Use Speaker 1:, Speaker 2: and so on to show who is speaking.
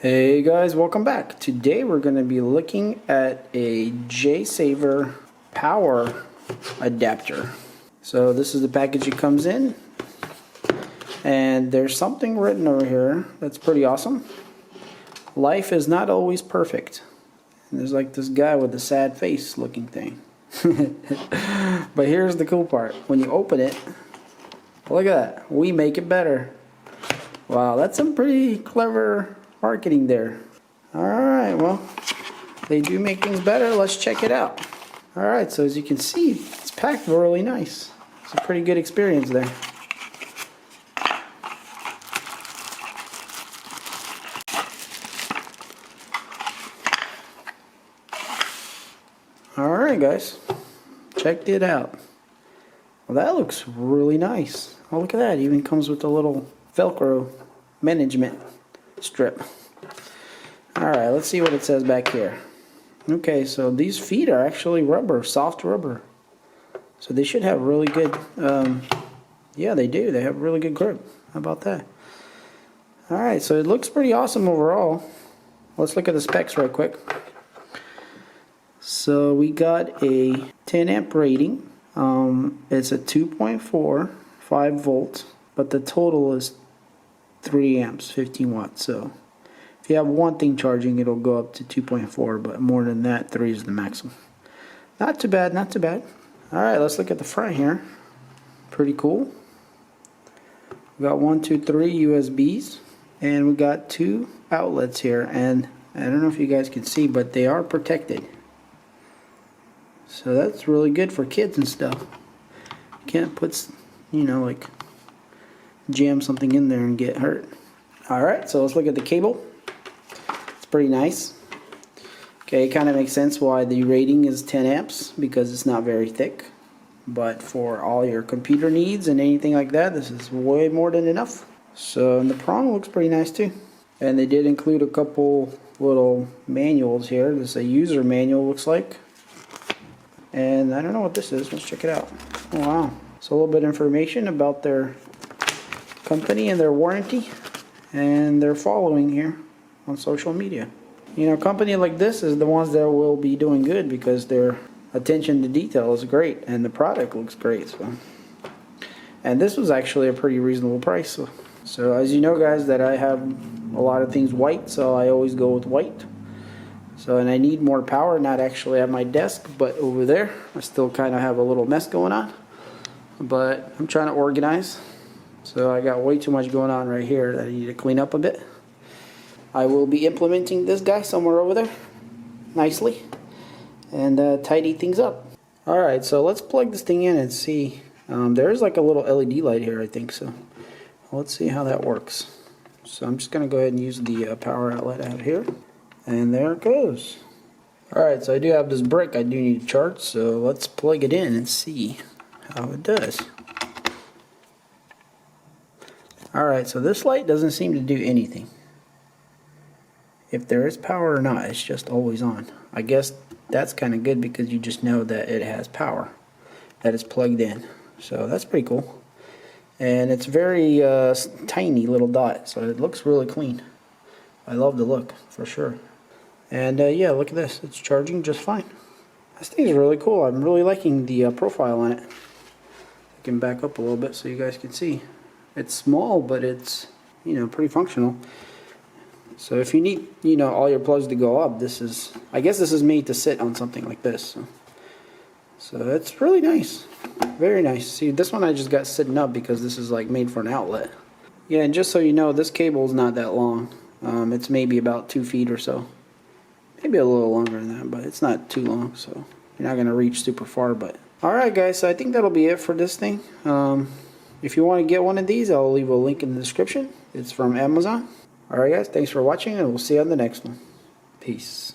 Speaker 1: Hey guys, welcome back. Today we're going to be looking at a JSVER power adapter. So this is the package it comes in, and there's something written over here that's pretty awesome. Life is not always perfect. And there's like this guy with a sad face looking thing. But here's the cool part. When you open it, look at that. We make it better. Wow, that's some pretty clever marketing there. Alright, well, they do make things better. Let's check it out. Alright, so as you can see, it's packed really nice. It's a pretty good experience there. Alright guys, checked it out. Well, that looks really nice. Oh, look at that. It even comes with a little Velcro management strip. Alright, let's see what it says back here. Okay, so these feet are actually rubber, soft rubber. So they should have really good, yeah, they do. They have really good grip. How about that? Alright, so it looks pretty awesome overall. Let's look at the specs right quick. So we got a 10 amp rating. It's a 2.4, 5 volts, but the total is 3 amps, 15 watts. So if you have one thing charging, it'll go up to 2.4, but more than that, 3 is the maximum. Not too bad, not too bad. Alright, let's look at the front here. Pretty cool. We got 1, 2, 3 USBs, and we got 2 outlets here, and I don't know if you guys can see, but they are protected. So that's really good for kids and stuff. You can't put, you know, like jam something in there and get hurt. Alright, so let's look at the cable. It's pretty nice. Okay, it kind of makes sense why the rating is 10 amps, because it's not very thick. But for all your computer needs and anything like that, this is way more than enough. So, and the prong looks pretty nice too. And they did include a couple little manuals here. This is a user manual, looks like. And I don't know what this is. Let's check it out. Oh, wow. So a little bit of information about their company and their warranty and their following here on social media. You know, a company like this is the ones that will be doing good because their attention to detail is great and the product looks great. So, and this was actually a pretty reasonable price. So as you know guys, that I have a lot of things white, so I always go with white. So, and I need more power, not actually at my desk, but over there. I still kind of have a little mess going on, but I'm trying to organize. So I got way too much going on right here that I need to clean up a bit. I will be implementing this guy somewhere over there, nicely, and tidy things up. Alright, so let's plug this thing in and see. There's like a little LED light here, I think, so let's see how that works. So I'm just going to go ahead and use the power outlet out here. And there it goes. Alright, so I do have this brick I do need to charge, so let's plug it in and see how it does. Alright, so this light doesn't seem to do anything. If there is power or not, it's just always on. I guess that's kind of good because you just know that it has power, that it's plugged in. So that's pretty cool. And it's very tiny little dot, so it looks really clean. I love the look, for sure. And yeah, look at this. It's charging just fine. This thing is really cool. I'm really liking the profile on it. I can back up a little bit so you guys can see. It's small, but it's, you know, pretty functional. So if you need, you know, all your plugs to go up, this is, I guess this is made to sit on something like this. So it's really nice. Very nice. See, this one I just got sitting up because this is like made for an outlet. Yeah, and just so you know, this cable is not that long. It's maybe about 2 feet or so. Maybe a little longer than that, but it's not too long, so you're not going to reach super far. But alright guys, so I think that'll be it for this thing. If you want to get one of these, I'll leave a link in the description. It's from Amazon. Alright guys, thanks for watching, and we'll see you on the next one. Peace.